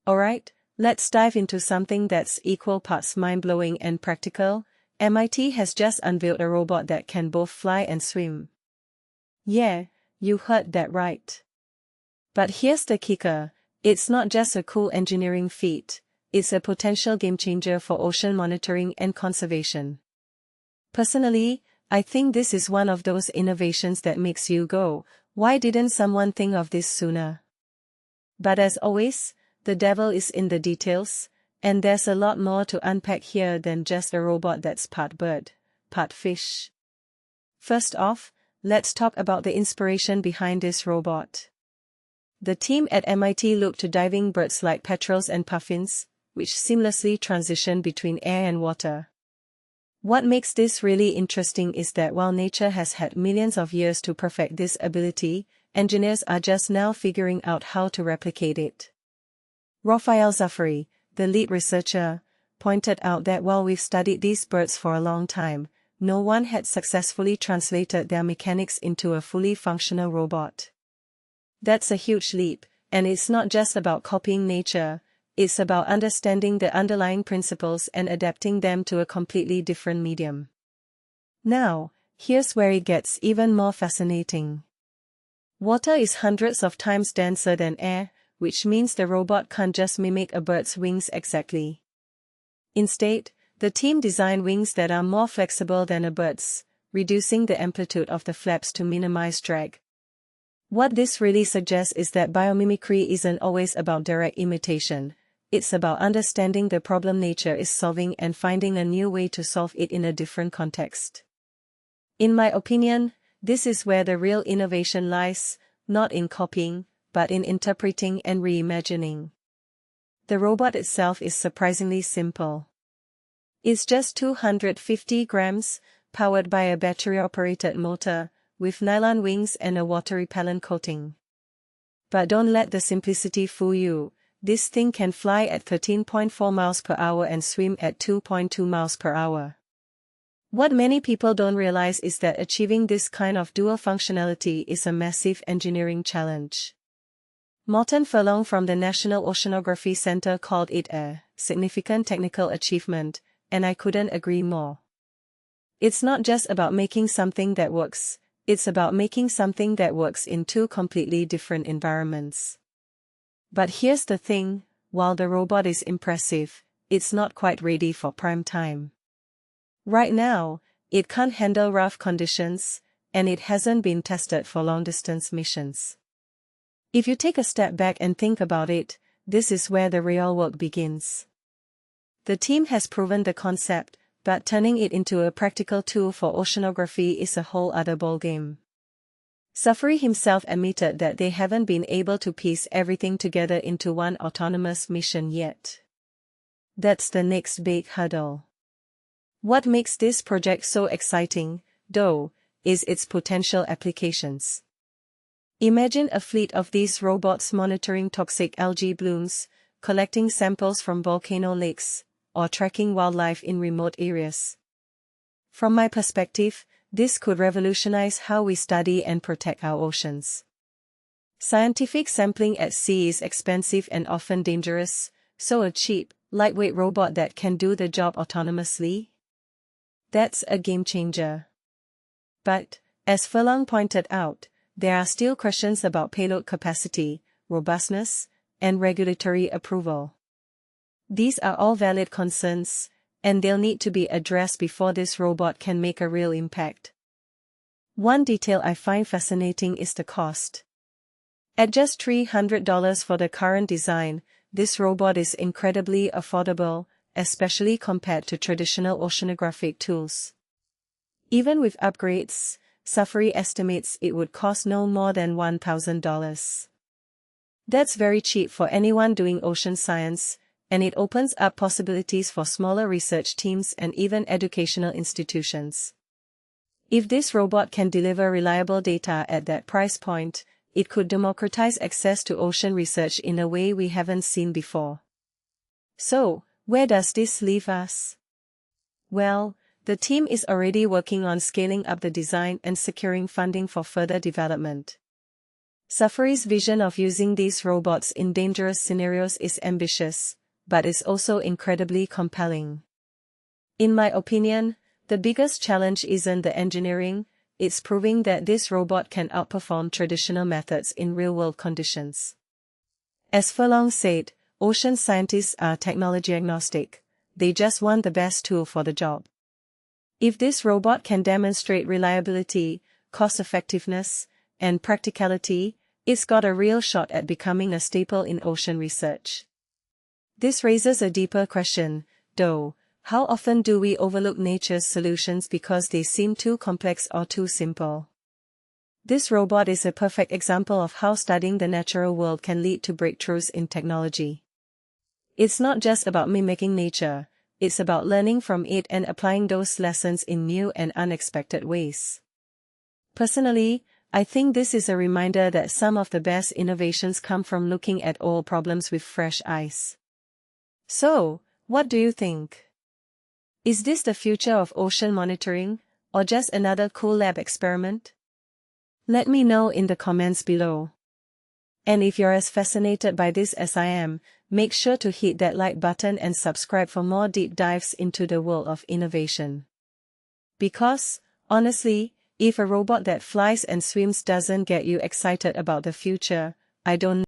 Alright, let's dive into something that's equal parts mind-blowing and practical. MIT has just unveiled a robot that can both fly and swim. Yeah, you heard that right. But here's the kicker, it's not just a cool engineering feat, it's a potential game-changer for ocean monitoring and conservation. Personally, I think this is one of those innovations that makes you go, why didn't someone think of this sooner? But as always, the devil is in the details, and there's a lot more to unpack here than just a robot that's part bird, part fish. First off, let's talk about the inspiration behind this robot. The team at MIT looked to diving birds like petrels and puffins, which seamlessly transition between air and water. What makes this really interesting is that while nature has had millions of years to perfect this ability, engineers are just now figuring out how to replicate it. Raphael Zufferey, the lead researcher, pointed out that while we've studied these birds for a long time, no one had successfully translated their mechanics into a fully functional robot. That's a huge leap, and it's not just about copying nature, it's about understanding the underlying principles and adapting them to a completely different medium. Now, here's where it gets even more fascinating. Water is hundreds of times denser than air, which means the robot can't just mimic a bird's wings exactly. Instead, the team designed wings that are more flexible than a bird's, reducing the amplitude of the flaps to minimize drag. What this really suggests is that biomimicry isn't always about direct imitation, it's about understanding the problem nature is solving and finding a new way to solve it in a different context. In my opinion, this is where the real innovation lies, not in copying, but in interpreting and reimagining. The robot itself is surprisingly simple. It's just 250 grams, powered by a battery-operated motor, with nylon wings and a water-repellent coating. But don't let the simplicity fool you, this thing can fly at 13.4 miles per hour and swim at 2.2 miles per hour. What many people don't realize is that achieving this kind of dual functionality is a massive engineering challenge. Morten Furlong from the National Oceanography Center called it a significant technical achievement, and I couldn't agree more. It's not just about making something that works, it's about making something that works in two completely different environments. But here's the thing, while the robot is impressive, it's not quite ready for prime time. Right now, it can't handle rough conditions, and it hasn't been tested for long-distance missions. If you take a step back and think about it, this is where the real work begins. The team has proven the concept, but turning it into a practical tool for oceanography is a whole other ballgame. Zufferey himself admitted that they haven't been able to piece everything together into one autonomous mission yet. That's the next big hurdle. What makes this project so exciting, though, is its potential applications. Imagine a fleet of these robots monitoring toxic algae blooms, collecting samples from volcano lakes, or tracking wildlife in remote areas. From my perspective, this could revolutionize how we study and protect our oceans. Scientific sampling at sea is expensive and often dangerous, so a cheap, lightweight robot that can do the job autonomously? That's a game changer. But, as Furlong pointed out, there are still questions about payload capacity, robustness, and regulatory approval. These are all valid concerns, and they'll need to be addressed before this robot can make a real impact. One detail I find fascinating is the cost. At just $300 for the current design, this robot is incredibly affordable, especially compared to traditional oceanographic tools. Even with upgrades, Zufferey estimates it would cost no more than $1,000. That's very cheap for anyone doing ocean science, and it opens up possibilities for smaller research teams and even educational institutions. If this robot can deliver reliable data at that price point, it could democratize access to ocean research in a way we haven't seen before. So, where does this leave us? Well, the team is already working on scaling up the design and securing funding for further development. Zufferey's vision of using these robots in dangerous scenarios is ambitious, but is also incredibly compelling. In my opinion, the biggest challenge isn't the engineering, it's proving that this robot can outperform traditional methods in real-world conditions. As Furlong said, ocean scientists are technology agnostic, they just want the best tool for the job. If this robot can demonstrate reliability, cost-effectiveness, and practicality, it's got a real shot at becoming a staple in ocean research. This raises a deeper question, though. How often do we overlook nature's solutions because they seem too complex or too simple? This robot is a perfect example of how studying the natural world can lead to breakthroughs in technology. It's not just about mimicking nature, it's about learning from it and applying those lessons in new and unexpected ways. Personally, I think this is a reminder that some of the best innovations come from looking at old problems with fresh eyes. So, what do you think? Is this the future of ocean monitoring, or just another cool lab experiment? Let me know in the comments below. And if you're as fascinated by this as I am, make sure to hit that like button and subscribe for more deep dives into the world of innovation. Because, honestly, if a robot that flies and swims doesn't get you excited about the future, I don't know